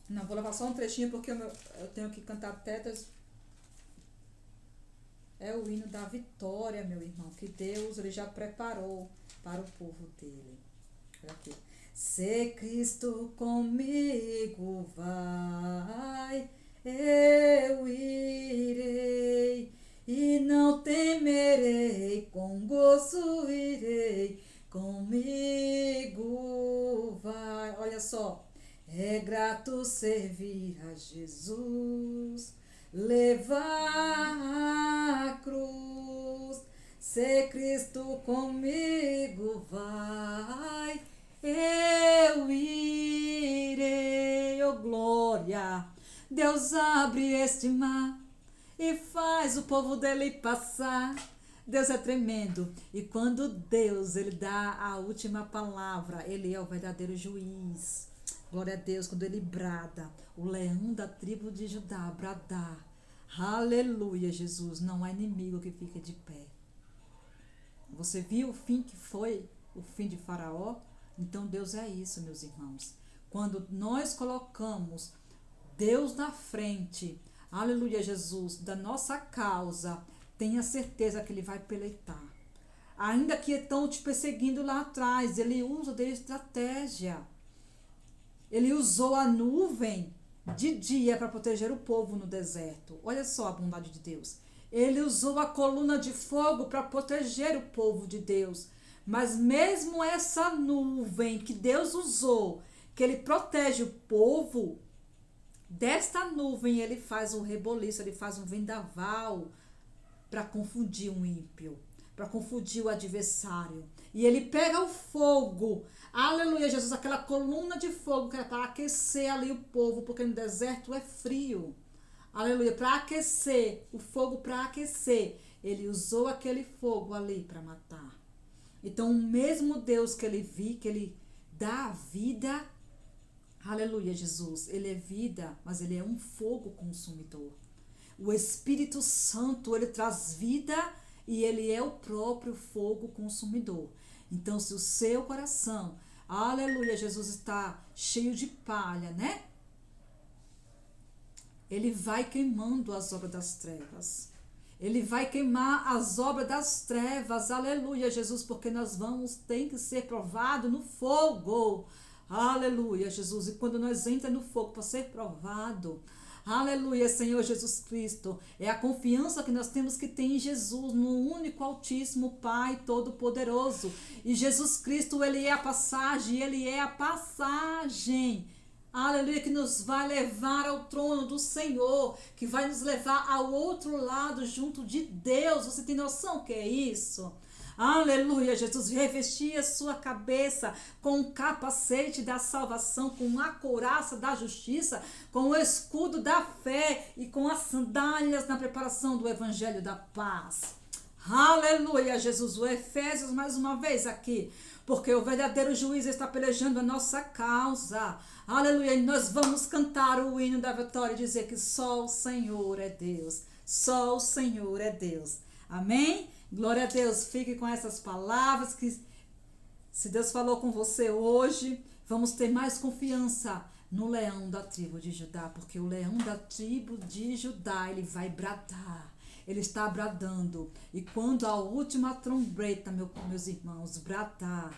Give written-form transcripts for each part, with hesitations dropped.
Não, vou levar só um trechinho porque eu tenho que cantar tetas. É o hino da vitória, meu irmão, que Deus ele já preparou para o povo dele. Olha aqui. Se Cristo comigo vai, eu irei e não temerei, com gozo irei, comigo vai. Olha só, é grato servir a Jesus, levar a cruz. Se Cristo comigo vai, eu irei, oh glória. Deus abre este mar e faz o povo dele passar. Deus é tremendo. E quando Deus ele dá a última palavra, ele é o verdadeiro juiz. Glória a Deus, quando ele brada, o leão da tribo de Judá bradar. Aleluia, Jesus, não há inimigo que fique de pé. Você viu o fim que foi o fim de Faraó? Então Deus é isso, meus irmãos. Quando nós colocamos Deus na frente, aleluia, Jesus, da nossa causa, tenha certeza que ele vai peletar. Ainda que estão te perseguindo lá atrás, ele usa de estratégia. Ele usou a nuvem de dia para proteger o povo no deserto. Olha só a bondade de Deus. Ele usou a coluna de fogo para proteger o povo de Deus. Mas mesmo essa nuvem que Deus usou, que ele protege o povo, desta nuvem ele faz um reboliço, ele faz um vendaval para confundir um ímpio, para confundir o adversário. E ele pega o fogo, aleluia, Jesus, aquela coluna de fogo que é para aquecer ali o povo, porque no deserto é frio. Aleluia, para aquecer, o fogo para aquecer. Ele usou aquele fogo ali para matar. Então, o mesmo Deus que ele dá a vida, aleluia, Jesus, ele é vida, mas ele é um fogo consumidor. O Espírito Santo, ele traz vida e ele é o próprio fogo consumidor. Então, se o seu coração, aleluia, Jesus, está cheio de palha, né? Ele vai queimando as obras das trevas. Ele vai queimar as obras das trevas, aleluia, Jesus, porque nós tem que ser provado no fogo, aleluia, Jesus, e quando nós entramos no fogo para ser provado, aleluia, Senhor Jesus Cristo, é a confiança que nós temos que ter em Jesus, no único altíssimo Pai Todo-Poderoso, e Jesus Cristo, ele é a passagem, aleluia, que nos vai levar ao trono do Senhor, que vai nos levar ao outro lado junto de Deus. Você tem noção que é isso? Aleluia, Jesus, revestia sua cabeça com o capacete da salvação, com a couraça da justiça, com o escudo da fé e com as sandálias na preparação do evangelho da paz. Aleluia, Jesus, o Efésios mais uma vez aqui, porque o verdadeiro juiz está pelejando a nossa causa. Aleluia, e nós vamos cantar o hino da vitória e dizer que só o Senhor é Deus, só o Senhor é Deus. Amém? Glória a Deus, fique com essas palavras, que se Deus falou com você hoje, vamos ter mais confiança no leão da tribo de Judá, porque o leão da tribo de Judá, ele vai bradar. Ele está bradando. E quando a última trombeta, meus irmãos, bradar.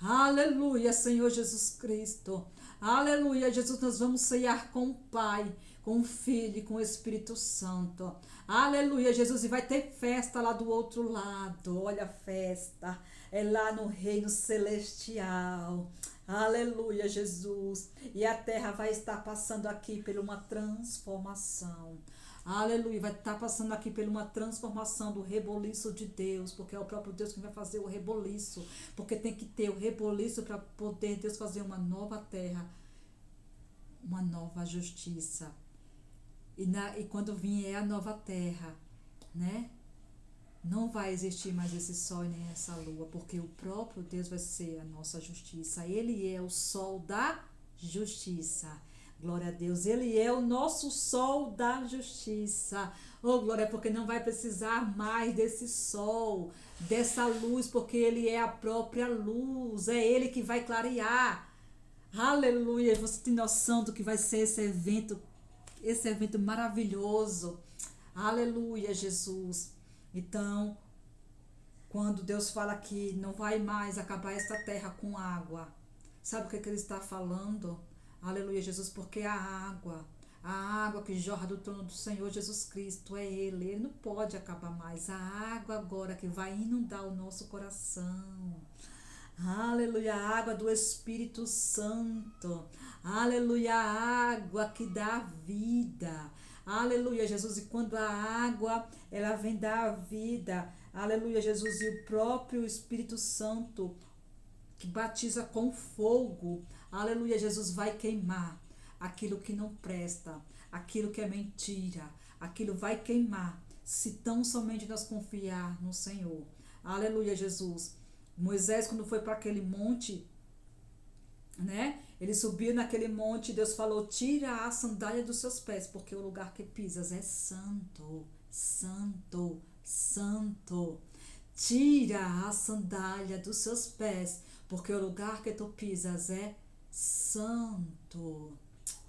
Aleluia, Senhor Jesus Cristo. Aleluia, Jesus, nós vamos ceiar com o Pai, com o Filho e com o Espírito Santo. Aleluia, Jesus, e vai ter festa lá do outro lado. Olha a festa. É lá no reino celestial. Aleluia, Jesus. E a terra vai estar passando aqui por uma transformação. Aleluia, vai estar passando aqui por uma transformação do reboliço de Deus, porque é o próprio Deus que vai fazer o reboliço, porque tem que ter o reboliço para poder Deus fazer uma nova terra, uma nova justiça. E quando vier a nova terra, né? Não vai existir mais esse sol nem essa lua, porque o próprio Deus vai ser a nossa justiça. Ele é o sol da justiça. Glória a Deus, ele é o nosso sol da justiça. Oh, glória, porque não vai precisar mais desse sol, dessa luz, porque ele é a própria luz, é ele que vai clarear. Aleluia. Você tem noção do que vai ser esse evento maravilhoso. Aleluia, Jesus. Então, quando Deus fala que não vai mais acabar esta terra com água, sabe o que ele está falando? Aleluia, Jesus, porque a água que jorra do trono do Senhor Jesus Cristo é Ele não pode acabar mais. A água agora que vai inundar o nosso coração. Aleluia, a água do Espírito Santo. Aleluia, a água que dá vida. Aleluia, Jesus. E quando a água, ela vem dar vida. Aleluia, Jesus. E o próprio Espírito Santo, que batiza com fogo. Aleluia, Jesus, vai queimar aquilo que não presta, aquilo que é mentira. Aquilo vai queimar, se tão somente nós confiar no Senhor. Aleluia, Jesus. Moisés, quando foi para aquele monte, né? Ele subiu naquele monte e Deus falou: tira a sandália dos seus pés, porque o lugar que pisas é santo, santo, santo. Tira a sandália dos seus pés, porque o lugar que tu pisas é santo.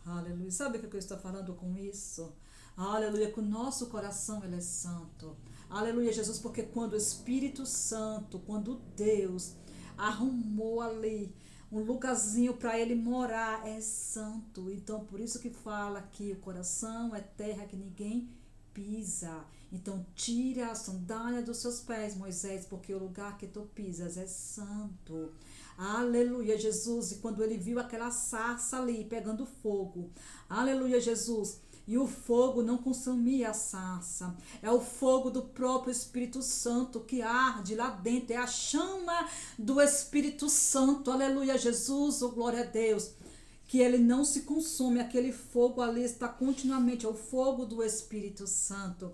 Aleluia. Sabe o que eu estou falando com isso? Aleluia, que o nosso coração ele é santo. Aleluia, Jesus, porque quando o Espírito Santo, quando Deus arrumou ali um lugarzinho para ele morar, é santo. Então, por isso que fala que o coração é terra que ninguém pisa. Então, tira a sandália dos seus pés, Moisés, porque o lugar que tu pisas é santo. Aleluia, Jesus. E quando ele viu aquela sarça ali pegando fogo, aleluia, Jesus. E o fogo não consumia a sarça. É o fogo do próprio Espírito Santo que arde lá dentro. É a chama do Espírito Santo. Aleluia, Jesus. Oh, glória a Deus. Que ele não se consome. Aquele fogo ali está continuamente. É o fogo do Espírito Santo.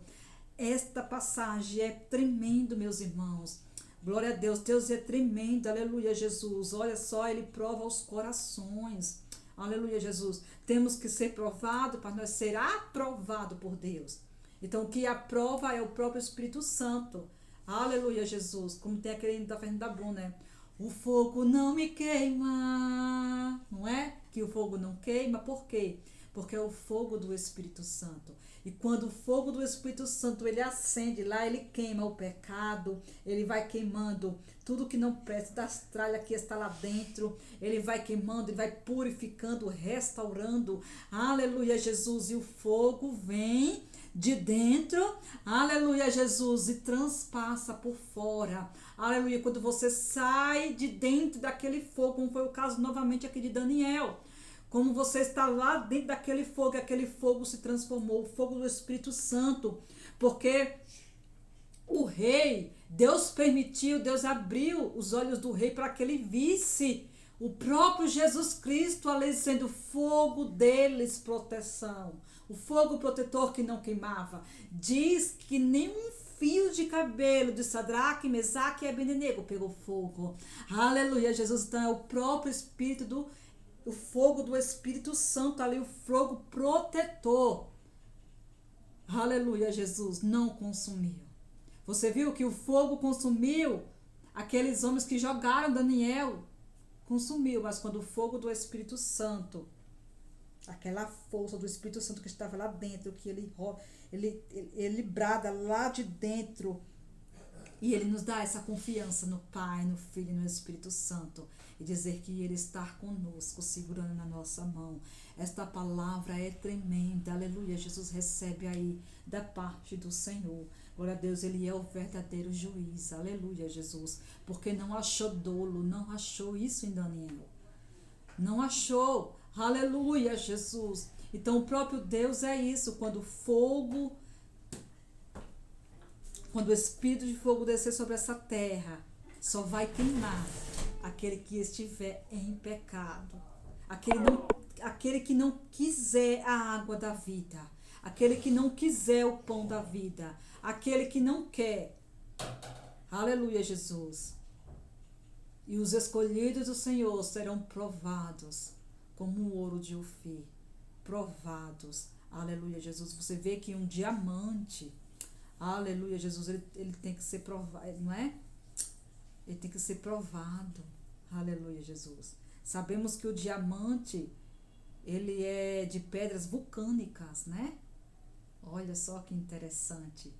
Esta passagem é tremendo, meus irmãos. Glória a Deus. Deus é tremendo. Aleluia, Jesus. Olha só, ele prova os corações. Aleluia, Jesus. Temos que ser provados para nós ser aprovado por Deus. Então, o que aprova é o próprio Espírito Santo. Aleluia, Jesus. Como tem aquele da Fernanda Brum, né? O fogo não me queima. Não é? Que o fogo não queima. Por quê? Porque é o fogo do Espírito Santo. E quando o fogo do Espírito Santo ele acende lá, ele queima o pecado, ele vai queimando tudo que não presta, das tralhas que está lá dentro, ele vai queimando, ele vai purificando, restaurando. Aleluia, Jesus. E o fogo vem de dentro, aleluia, Jesus, e transpassa por fora. Aleluia, quando você sai de dentro daquele fogo, como foi o caso novamente aqui de Daniel. Como você está lá dentro daquele fogo, aquele fogo se transformou, o fogo do Espírito Santo, porque o rei, Deus permitiu, Deus abriu os olhos do rei para que ele visse o próprio Jesus Cristo ali sendo fogo deles, proteção, o fogo protetor que não queimava. Diz que nenhum fio de cabelo de Sadraque, Mesaque e Abednego pegou fogo. Aleluia, Jesus. Então é o próprio Espírito o fogo do Espírito Santo ali, o fogo protetor. Aleluia, Jesus, não consumiu. Você viu que o fogo consumiu aqueles homens que jogaram Daniel? Consumiu, mas quando o fogo do Espírito Santo, aquela força do Espírito Santo que estava lá dentro, que ele brada lá de dentro, e ele nos dá essa confiança no Pai, no Filho e no Espírito Santo. E dizer que ele está conosco, segurando na nossa mão. Esta palavra é tremenda. Aleluia. Jesus recebe aí da parte do Senhor. Glória a Deus, ele é o verdadeiro juiz. Aleluia, Jesus. Porque não achou dolo, não achou isso em Daniel. Não achou. Aleluia, Jesus. Então o próprio Deus é isso. Quando o Espírito de fogo descer sobre essa terra, só vai queimar aquele que estiver em pecado, aquele que não quiser a água da vida, aquele que não quiser o pão da vida, aquele que não quer. Aleluia, Jesus. E os escolhidos do Senhor serão provados como o ouro de Ofir. Provados. Aleluia, Jesus. Você vê que um diamante, aleluia, Jesus, ele tem que ser provado, não é? Ele tem que ser provado. Aleluia, Jesus. Sabemos que o diamante, ele é de pedras vulcânicas, né? Olha só que interessante.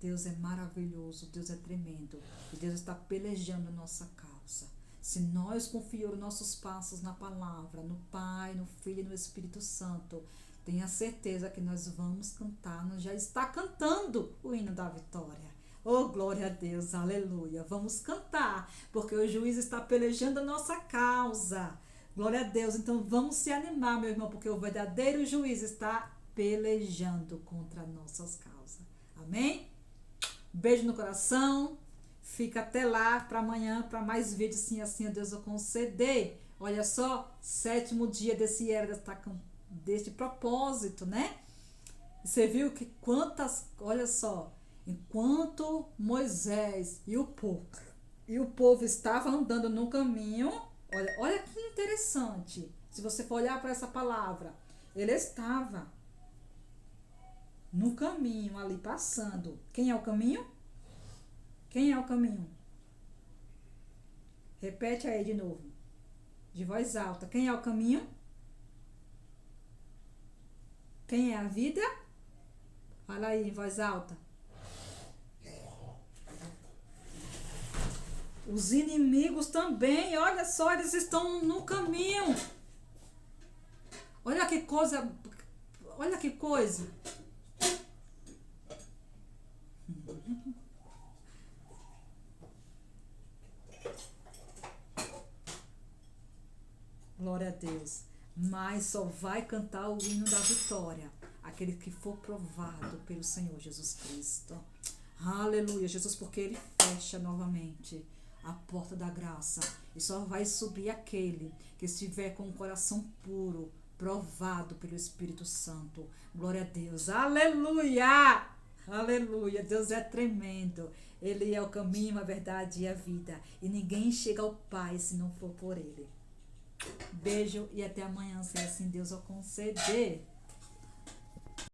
Deus é maravilhoso, Deus é tremendo. E Deus está pelejando a nossa causa. Se nós confiarmos nossos passos na palavra, no Pai, no Filho e no Espírito Santo, tenha certeza que nós vamos cantar, nós já está cantando o hino da vitória. Oh, glória a Deus, aleluia. Vamos cantar, porque o juiz está pelejando a nossa causa. Glória a Deus. Então vamos se animar, meu irmão, porque o verdadeiro juiz está pelejando contra nossas causas. Amém? Beijo no coração. Fica até lá para amanhã, para mais vídeos, sim, assim a Deus eu conceder. Olha só, 7º dia deste propósito, né? Você viu que olha só, enquanto Moisés e o povo estavam andando no caminho, olha que interessante. Se você for olhar para essa palavra, ele estava no caminho ali passando. Quem é o caminho? Quem é o caminho? Repete aí de novo, de voz alta. Quem é o caminho? Quem é a vida? Fala aí em voz alta. Os inimigos também, olha só, eles estão no caminho. Olha que coisa, olha que coisa. Glória a Deus. Mas só vai cantar o hino da vitória aquele que for provado pelo Senhor Jesus Cristo. Aleluia, Jesus, porque ele fecha novamente a porta da graça. E só vai subir aquele que estiver com o coração puro, provado pelo Espírito Santo. Glória a Deus. Aleluia! Aleluia! Deus é tremendo. Ele é o caminho, a verdade e a vida. E ninguém chega ao Pai se não for por ele. Beijo e até amanhã, se assim Deus o conceder.